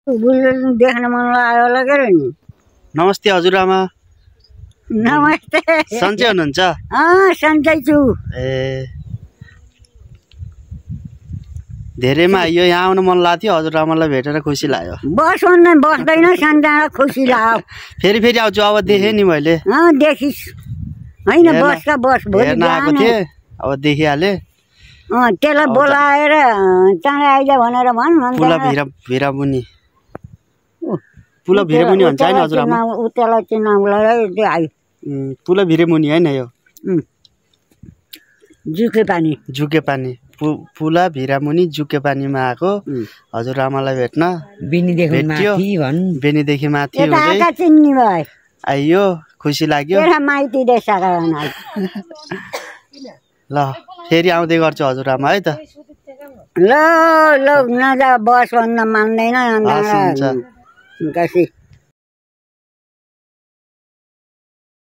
देख्न मन लाग्यो लगेर नि। नमस्ते हजुरआमा। नमस्ते। सन्चै हुनुहुन्छ? सन्चै छु। ए धेरैमा आइयो, यहाँ आउन मन लाग्थ्यो, हजुरआमालाई भेटेर खुसी लाग्यो। बस भन्दा बस्दैन, सन्तान खुसी लाग्यो। फेरि आउँछु, अब देखेँ नि मैले। देखिस् होइन, बस भोलि आएको थिएँ, अब देखिहालेँ। त्यसलाई बोलाएर चाँडै आइज भनेर भन्। पुला भिरामुनि भन्छ होइन हजुरआमा? त्यसलाई चिनाउलाई आयो। पुला भिरेमुनि होइन यो? जुके पानी पुला भिरामुनि जुके पानीमा आएको हजुरआमालाई भेट्न। बेनीदेखि माथि आइयो, खुसी लाग्यो। ल फेरि आउँदै गर्छु हजुरआमा है त। ल नजा बस भन्न मान्दैन।